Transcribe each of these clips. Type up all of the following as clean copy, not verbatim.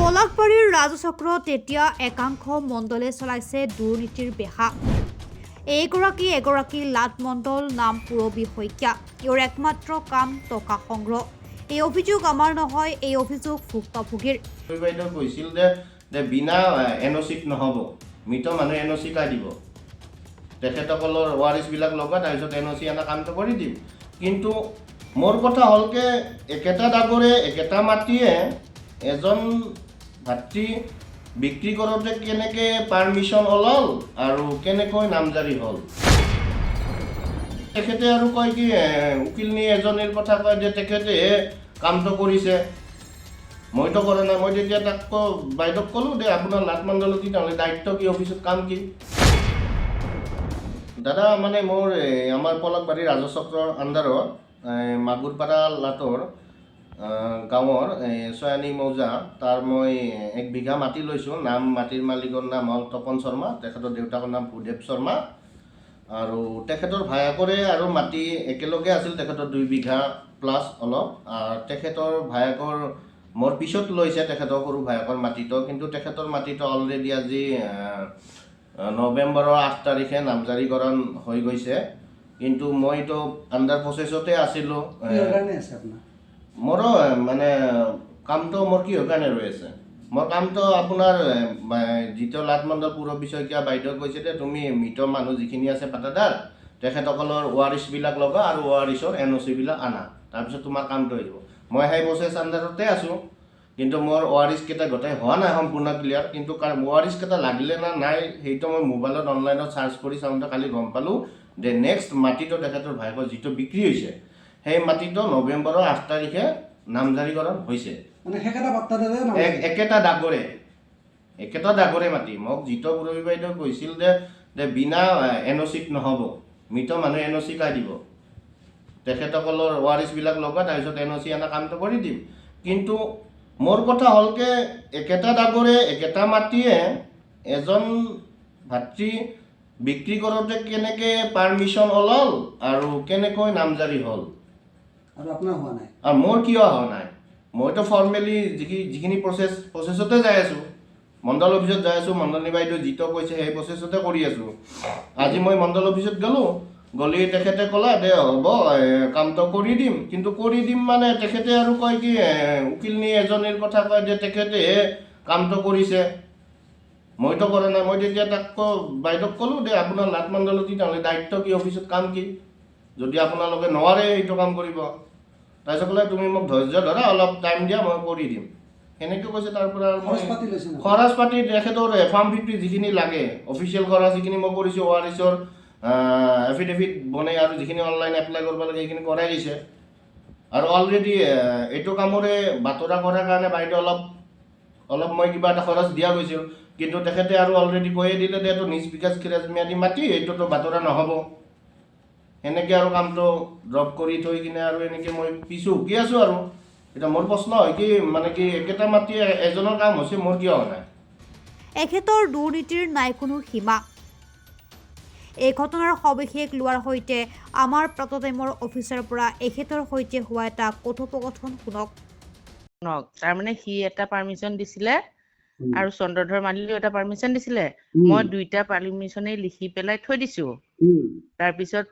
পলাশবাৰীৰ ৰাজচক্ৰত এতিয়া একাংশ মণ্ডলে চলাইছে দুৰ্নীতিৰ বেহা। এগৰাকী লাট মণ্ডল নাম পুৰবী শইকীয়া। ইয়াৰ একমাত্ৰ কাম টকা সংগ্ৰহ। এই অভিযোগ আমাৰ নহয়, এই অভিযোগ ভুক্তভোগীৰ। বাইদেউ কৈছিল যে বিনা এনঅ'চিত নহ'ব, মৃত মানুহে এনঅ'চি কাই দিব, তেখেতসকলৰ ৱাৰিছবিলাক লগত তাৰপিছত এনঅ'চি এনে কামটো কৰি দিম। কিন্তু মোৰ কথা হ'লকে একেটা দাগৰে একেটা মাটিয়ে এজন ভাতৃ বিক্ৰী কৰোঁতে কেনেকৈ পাৰ্মিশ্যন ওলাল আৰু কেনেকৈ নামজাৰি হ'ল। তেখেতে আৰু কয় কি উকিলনী এজনীৰ কথা কয় যে তেখেতে কামটো কৰিছে, মইতো কৰা নাই। মই তেতিয়া তাক বাইদেউক ক'লোঁ যে আপোনাৰ লাট মণ্ডলত তেতিয়াহ'লে দায়িত্ব কি, অফিচত কাম কি? দাদা মানে মোৰ আমাৰ পলাশবাৰী ৰাজচক্ৰৰ আণ্ডাৰত মাগুৰপাৰা লাটৰ গাঁৱৰ চয়ানী মৌজা তাৰ মই 1 বিঘা মাটি লৈছোঁ। মাটিৰ মালিকৰ নাম হ'ল তপন শৰ্মা, তেখেতৰ দেউতাকৰ নাম ভূদেৱ শৰ্মা আৰু তেখেতৰ ভায়েকৰে আৰু মাটি একেলগে আছিল, তেখেতৰ 2 বিঘা প্লাছ অলপ। তেখেতৰ ভায়েকৰ মোৰ পিছত লৈছে তেখেতৰ সৰু ভায়েকৰ মাটিটো, কিন্তু তেখেতৰ মাটিটো অলৰেডি আজি নৱেম্বৰৰ 8 তাৰিখে নামজাৰিকৰণ হৈ গৈছে। কিন্তু মইতো আণ্ডাৰ প্ৰচেছতে আছিলোঁ। মোৰো মানে কামটো মোৰ কিহৰ কাৰণে ৰৈ আছে, মোৰ কামটো আপোনাৰ যিটো লাট মণ্ডল পুৰবী শইকীয়া বাইদেউ কৈছে যে তুমি মৃত মানুহ যিখিনি আছে পাটাদাৰ তেখেতসকলৰ ৱাৰিছবিলাক লগা আৰু ৱাৰিছৰ এনঅ'চিবিলাক আনা, তাৰপিছত তোমাৰ কামটো হৈ যাব। মই সেই প্ৰচেছ আণ্ডাৰতে আছোঁ, কিন্তু মোৰ ৱাৰিছকেইটা গোটেই হোৱা নাই সম্পূৰ্ণ ক্লিয়াৰ। কিন্তু ৱাৰিছকেইটা লাগিলে না নাই সেইটো মই মোবাইলত অনলাইনত চাৰ্চ কৰি চাওঁতে কালি গম পালোঁ যে নেক্সট মাটিটো তেখেতৰ ভায়েকৰ যিটো বিক্ৰী হৈছে সেই মাটিটো নৱেম্বৰৰ 8 তাৰিখে নামজাৰিকৰণ হৈছে। একেটা দাগৰে মাটি। মোক যিটো পুৰবী বাইদেউ কৈছিল যে বিনা এনঅ'চিত নহ'ব, মৃত মানুহে এনঅ'চি কাই দিব, তেখেতসকলৰ ৱাৰিছবিলাক লগত তাৰপিছত এনঅ'চি এনে কামটো কৰি দিম। কিন্তু মোৰ কথা হ'লকে একেটা দাগৰে একেটা মাটিয়ে এজন ভাতৃ বিক্ৰী কৰোঁতে কেনেকৈ পাৰ্মিশ্যন ওলাল আৰু কেনেকৈ নামজাৰি হ'ল আৰু আপোনাৰ হোৱা নাই। আৰু মোৰ কিয় হোৱা নাই? মইতো ফৰ্মেলি যিখিনি প্ৰচেছতে যাই আছোঁ, মণ্ডল অফিচত যাই আছোঁ, মণ্ডলী বাইদেউ যিটো কৈছে সেই প্ৰচেছতে কৰি আছোঁ। আজি মই মণ্ডল অফিচত গ'লোঁ, গ'লে তেখেতে ক'লে দে হ'ব কামটো কৰি দিম। কিন্তু কৰি দিম মানে তেখেতে আৰু কয় কি উকিলনী এজনীৰ কথা কয় যে তেখেতে কামটো কৰিছে, মইতো কৰা নাই। মই তেতিয়া তাক বাইদেউক ক'লোঁ যে আপোনাৰ লাট মণ্ডলত তেতিয়াহ'লে দায়িত্ব কি, অফিচত কাম কি, যদি আপোনালোকে নোৱাৰে এইটো কাম কৰিব। তাৰপিছত ক'লে তুমি মোক ধৈৰ্য ধৰা, অলপ টাইম দিয়া, মই কৰি দিম, সেনেকৈ কৈছে। তাৰ পৰা খৰচ পাতি তেখেতৰ ফাৰ্ম 50 যিখিনি লাগে অফিচিয়েল খৰচ সেইখিনি মই কৰিছোঁ। ৱাৰিছৰ এফিডেভিট বনাই আৰু যিখিনি অনলাইন এপ্লাই কৰিব লাগে সেইখিনি কৰাই দিছে। আৰু অলৰেডি এইটো কামৰে বাতৰা কৰাৰ কাৰণে বাইদেউ অলপ মই কিবা এটা খৰচ দিয়া গৈছিল, কিন্তু তেখেতে আৰু অলৰেডি কৈয়ে দিলে যে এইটো নিজ বিকাশ ম্যাদী মাটি, এইটোতো বাতৰা নহ'ব। এনেকৈ আৰু কামটো ড্ৰপ কৰি থৈ কিনে আৰু এনেকৈ মই পিছু হুকি আছোঁ। আৰু এতিয়া মোৰ প্ৰশ্ন হয় কি মানে কি একেটা মাটি এজনৰ কাম হৈছে, মোৰ কিয় হোৱা নাই? এখেতৰ দুৰ্নীতিৰ নাই কোনো সীমা। এই ঘটনাৰ সবিশেষ লোৱাৰ সৈতে আমাৰ প্ৰাপ্ত টাইমৰ অফিচাৰৰ পৰা এখেতৰ সৈতে হোৱা এটা কথোপকথন শুনক। তাৰমানে সি এটা পাৰ্মিশ্যন দিছিলে আৰু চন্দ্ৰধৰ মালিলেও এটা পাৰ্মিশ্যন দিছিলে। মই 2টা পাৰ্মিশ্যনেই লিখি পেলাই থৈ দিছোঁ। তাৰপিছত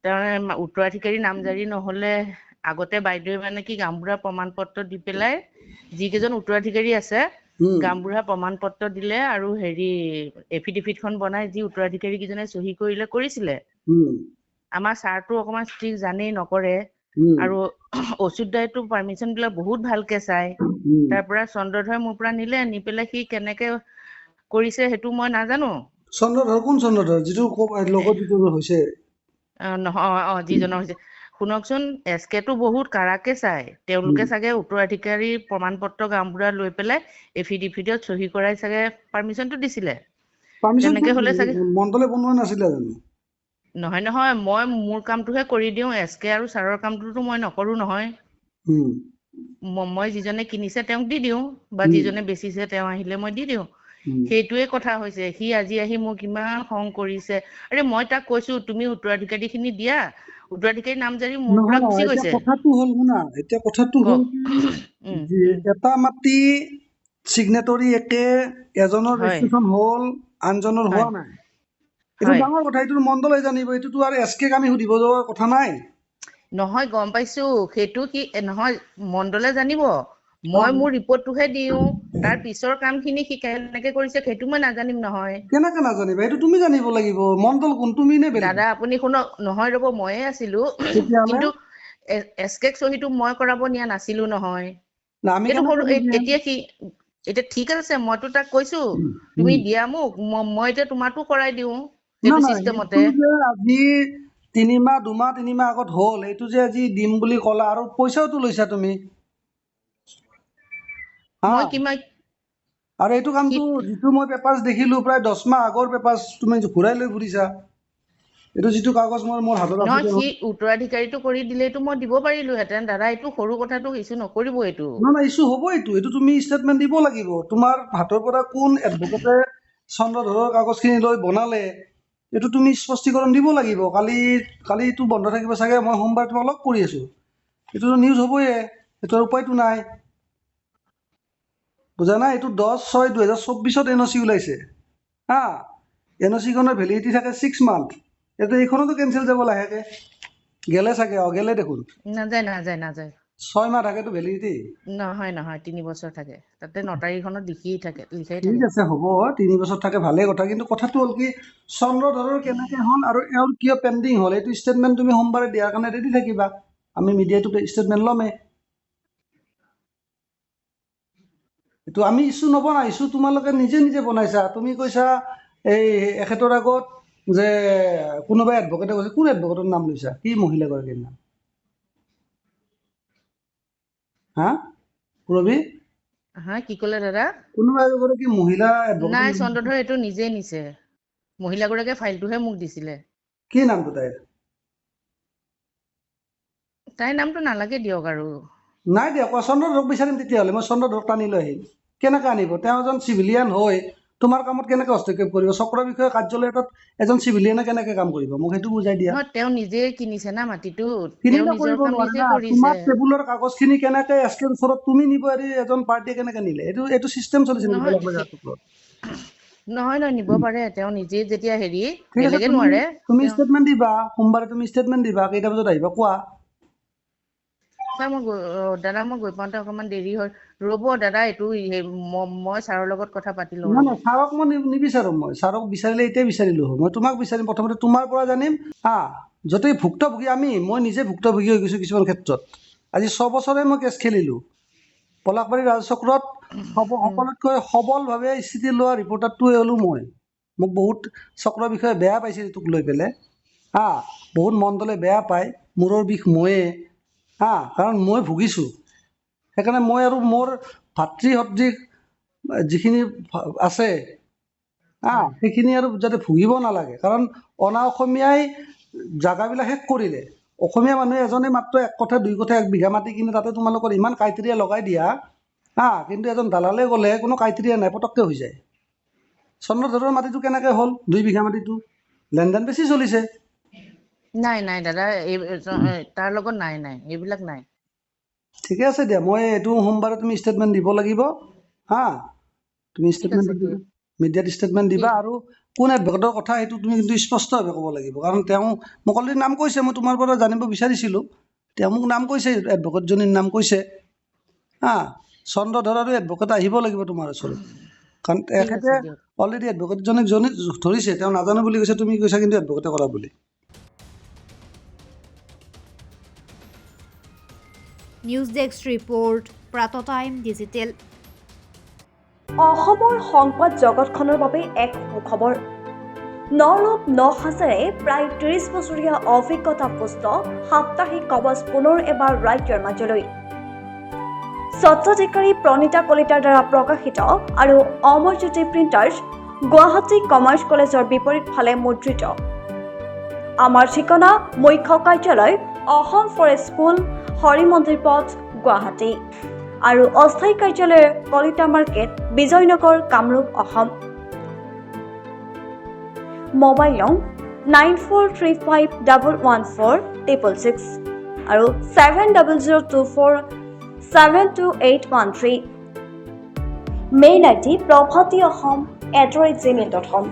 তাৰমানে উত্তৰাধিকাৰী নামজাৰি নহ'লে আগতে বাইদেৱে মানে কি গাঁওবুঢ়া প্ৰমাণ পত্ৰ দি পেলাই যিকেইজন উত্তৰাধিকাৰী আছে গাঁওবুঢ়া প্ৰমাণ পত্ৰ দিলে আৰু এফিডেভিটখন বনাই যি উত্তৰাধিকাৰী কেইজনে চহী কৰিছিলে। আমাৰ ছাৰটো অকণমান ষ্ট্ৰিক্ট জানেই, নকৰে। আৰু অচ্যুত দাইতো পাৰ্মিশ্যন বিলাক বহুত ভালকে চাই। তাৰ পৰা চন্দ্ৰধৰে মোৰ পৰা নি পেলাই সি কেনেকে কৰিছে সেইটো মই নাজানো। চন্দ্ৰধৰ কোন চন্দ্ৰধৰ? যিটো লগত যিটো হৈছে নহয়, যিজনৰ হৈছে শুনকচোন, এছকেটো বহুত কাৰাকে চাই। তেওঁলোকে চাগে উত্তৰাধিকাৰী প্ৰমাণ পত্ৰ গাঁওবুঢ়া লৈ পেলাই এফিডেভিটত চহী কৰাই চাগে পাৰ্মিশ্যনটো দিছিলে। তেনেকে হ'লে চাগে মণ্ডলে বনোৱা নাছিলে জানো? নহয়, মই মোৰ কামটোহে কৰি দিওঁ, এছকে আৰু ছাৰৰ কামটোতো মই নকৰো নহয়। মই যিজনে কিনিছে তেওঁক দি দিওঁ, বা যিজনে বেচিছে তেওঁ আহিলে মই দি দিওঁ। সেইটোৱে কথা হৈছে। সি আজি আহি মোক ইমান খং কৰিছে। আৰে মই তাক কৈছো তুমি উত্তৰাধিকাৰী খিনি দিয়া, উত্তৰাধিকাৰী নামজাৰি মোৰ পৰা গুচি গৈছে। কথাটো হ'ল শুনা, এতিয়া কথাটো হ'ল এটা মাটি চিগনেটৰী একে, এজনৰ হয়। ৰেজিষ্ট্ৰেশ্যন হ'ল, আনজনৰ হোৱা হয়। নাই। এইটো হয়। ডাঙৰ কথা, এইটো মণ্ডলে জানিব, এইটোতো আৰু SK ক আমি সুধিব যোৱাৰ কথা নাই। নহয় গম পাইছো, সেইটো কি নহয় মণ্ডলে জানিব। মই মোৰ ৰিপৰ্টটোহে দিওঁ, তাৰ পিছৰ কামখিনি সি কেনেকে কৰিছে সেইটো মই নাজানিম নহয়। কেনেকে নাজানিবা? এইটো তুমি জানিব লাগিব। মণ্ডল কোন, তুমি নে বেলেগ? দাদা আপুনি শুনক, নহয় ৰ'ব ময়ে আছিলো তেতিয়াহ'লে কিন্তু SK চহীটো মই কৰাব নিয়া নাছিলো নহয়। না, আমি এইটো কেনেকে সৰু বুজিম? এতিয়া এতিয়া ঠিক আছে, মইতো তাক কৈছো তুমি দিয়া মোক, মই এতিয়া তোমাৰটো কৰাই দিওঁ না সেইটো না, চিষ্টেমতে। এইটো যে আজি 3 মাহ 2 মাহ 3 মাহ আগত হ'ল, এইটো যে আজি দিম বুলি ক'লা আৰু পইচাওতো লৈছা তুমি। হা, মই কিমান আৰু এইটো কামটো যিটো মই পেপাৰ্ছ দেখিলো প্ৰায় 10 মাহ আগৰ পেপাৰ্ছ তুমি ঘূৰাই লৈ ফুৰিছা। এইটো যিটো কাগজ মোৰ হাতত আছে, নহয় সি উত্তৰাধিকাৰীটো কৰি দিলেতো মই দিব পাৰিলোহেঁতেন দাদা, এইটো সৰু কথাটো ইছ্যু নকৰিব এইটো। নহয় নহয়, ইছ্যু হ'ব। এইটো তুমি ষ্টেটমেণ্ট দিব লাগিব। তোমাৰ হাতৰ পৰা কোন এডভকেটে চন্দ্ৰধৰৰ কাগজখিনি লৈ বনালে, এইটো তুমি স্পষ্টীকৰণ দিব লাগিব। কালিটো বন্ধ থাকিব চাগে, মই সোমবাৰে তোমাক লগ কৰি আছোঁ। এইটোতো নিউজ হ'বয়ে, এইটোৰ উপায়তো নাই। বুজা নাই? এইটো 10/6/2024 NOC ওলাইছে। হা, NOC-খনৰ ভেলিডিটি থাকে 6 মান্থ। এইখনতো কেঞ্চেল যাব লাহেকে, গেলে চাগে, গেলে দেখোন। নাযায় নাযায় নাযায়। 6 মাহ থাকেতো ভেলিডিটি। নহয় নহয়, 3 বছৰ থাকে, তাতে নটাৰীখনত লিখাই থাকে। ঠিক আছে, হ'ব, 3 বছৰ থাকে, ভালে কথা। কিন্তু কথাটো হ'ল কি, চন্দ্ৰধৰৰ কেনেকে হ'ল আৰু এওঁৰ কিয় পেণ্ডিং হ'ল, এইটো ষ্টেটমেণ্ট তুমি সোমবাৰে দিয়াৰ কাৰণে ৰেডি থাকিবা। আমি মিডিয়াটো ষ্টেটমেণ্ট ল'মেই। এইটো আমি ইছ্যু নবনাই, ইছ্যু তোমালোকে নিজে নিজে বনাইছা। তুমি কৈছা এই এখেতৰ আগত যে কোনোবাই এডভকেটে কৈছে, কোন এডভকেটৰ নাম লৈছা? কি মহিলাগৰাকীৰ নাম? হা পুৰবী, হা কি ক'লে দাদা? কোনোবা এগৰাকী মহিলা এডভকেটৰ নাই, নাম, চন্দ্ৰধৰ এইটো নিজে নিছে। মহিলাগৰাকীয়ে ফাইলটোহে মোক দিছিলে। কি নামটো তাইৰ? তাইৰ নামটো নালাগে দিয়ক আৰু। নাই দিয়া, কোৱা। চন্দ্ৰধৰক বিচাৰিম তেতিয়াহ'লে, মই চন্দ্ৰধৰক টানি লৈ আহিম। কেনেকৈ আনিব? তেওঁ এজন চিভিলিয়ান হৈ তোমাৰ কামত কেনেকৈ হস্তক্ষেপ কৰিব? চক্ৰ বিষয়া কাৰ্যালয় এটাত এজন চিভিলিয়ানে কেনেকৈ কাম কৰিব? মোক সেইটো বুজাই দিয়া। নহয়, তেওঁ নিজে কিনিছে না মাটিটো, তেওঁ কিনিলে নিজৰ কৰিব কাম নোৱাৰে নিজে না। কৰিছে। তোমাৰ টেবুলৰ কাগজখিনি কেনেকৈ SKৰ ওচৰত তুমি নিব এৰি এজন পাৰ্টীয়ে কেনেকৈ নিলে? এইটো চিষ্টেম চলিছে নেকি নহয় বেলেগ বেলেগ চক্ৰত? নহয় নহয়, নিব পাৰে তেওঁ নিজে, যেতিয়া হেৰি ঠিক আছে, বেলেগে তুমি নোৱাৰে। তুমি তেওঁ ষ্টেটমেণ্ট দিবা সোমবাৰে, তুমি ষ্টেটমেণ্ট দিবা। কেইটা বজাত আহিবা কোৱা? ছাৰ দাদা মই গৈ পাওঁতে অকণমান দেৰি হয়। ৰ'ব দাদা, এইটো মই ছাৰৰ লগত কথা পাতি লওঁ নাই ৰ'ব। নাই, ছাৰক মই নিবিচাৰোঁ। মই ছাৰক বিচাৰিলে এতিয়াই বিচাৰিলোঁ হয়। মই তোমাক বিচাৰিম, প্ৰথমতে তোমাৰ পৰা জানিম। হা, য'তেই ভুক্তভোগী মই নিজে ভুক্তভোগী হৈ গৈছোঁ কিছুমান ক্ষেত্ৰত। আজি 6 বছৰে মই কেছ খেলিলোঁ পলাশবাৰী ৰাজচক্ৰত। সকলোতকৈ সবলভাৱে স্থিতি লোৱা ৰিপৰ্টাৰটোৱে হ'লোঁ মই। মোক বহুত চক্ৰ বিষয়ে বেয়া পাইছে তোক লৈ পেলাই। হা, বহুত মণ্ডলে বেয়া পায়, মূৰৰ বিষ ময়ে। হা, কাৰণ মই ভুগিছোঁ। সেইকাৰণে মই আৰু মোৰ ভাতৃ সদৃশ যিখিনি আছে, সেইখিনি আৰু যাতে ভুগিব নালাগে। কাৰণ অনা অসমীয়াই জাগাবিলাক শেষ কৰিলে। অসমীয়া মানুহে এজনে মাত্ৰ 1 কঠা 2 কঠা 1 বিঘা মাটি কিনে তাতে তোমালোকৰ ইমান ক্ৰাইটেৰিয়া লগাই দিয়া। হা, কিন্তু এজন দালালে গ'লে কোনো ক্ৰাইটেৰিয়া নাই, পটককৈ হৈ যায়। চন্দ্ৰধৰৰ মাটিটো কেনেকৈ হ'ল? 2 বিঘা মাটিটো লেনদেন বেছি চলিছে। নাই নাই দাদা, তাৰ লগত নাই নাই, এইবিলাক নাই। ঠিকে আছে দিয়া, মই এইটো সোমবাৰে তুমি ষ্টেটমেণ্ট দিব লাগিব। হা, তুমি ঠিক ষ্টেটমেণ্ট আছে দিবা, মিডিয়াত ষ্টেটমেণ্ট দিবা। আৰু কোন এডভকেটৰ কথা সেইটো তুমি কিন্তু স্পষ্টভাৱে ক'ব লাগিব। কাৰণ তেওঁ মোক অলৰেডি নাম কৈছে, মই তোমাৰ পৰা জানিব বিচাৰিছিলোঁ। তেওঁ মোক নাম কৈছে, এডভকেটজনীৰ নাম কৈছে। হা, চন্দ্ৰধৰ আৰু এডভকেট আহিব লাগিব তোমাৰ ওচৰত। কাৰণ ঠিক তেখেতে আছে দিয়ক। অলৰেডি এডভকেটজনীক ধৰিছে, তেওঁ নাজানো বুলি কৈছে, তুমি কৈছা কিন্তু এডভকেটে কৰা বুলি। News desk report, Pratah Time digital. অসমৰ সংবাদ জগতখনৰ বাবে এক সুখবৰ। নৰূপ নসাজেৰে প্ৰায় 30 বছৰীয়া অভিজ্ঞতাপুষ্ট সাপ্তাহিক কবচ পুনৰ এবাৰ ৰাজ্যৰ মাজলৈ। স্বত্বাধিকাৰী প্ৰণীতা কলিতাৰ দ্বাৰা প্ৰকাশিত আৰু অমৰজ্যোতি প্ৰিণ্টাৰ্ছ, গুৱাহাটী কমাৰ্চ কলেজৰ বিপৰীত ফালে মুদ্ৰিত। আমাৰ ঠিকনা মুখ্য কাৰ্যালয় অসম ফৰেষ্ট স্কুল, হৰি মন্দিৰ পথ, গুৱাহাটী আৰু অস্থায়ী কাৰ্যালয় কলিতা মাৰ্কেট, বিজয়নগৰ, কামৰূপ, অসম। মোবাইল নং 9435114666 আৰু 7002472813। Mail ID probhatiahom@gmail.com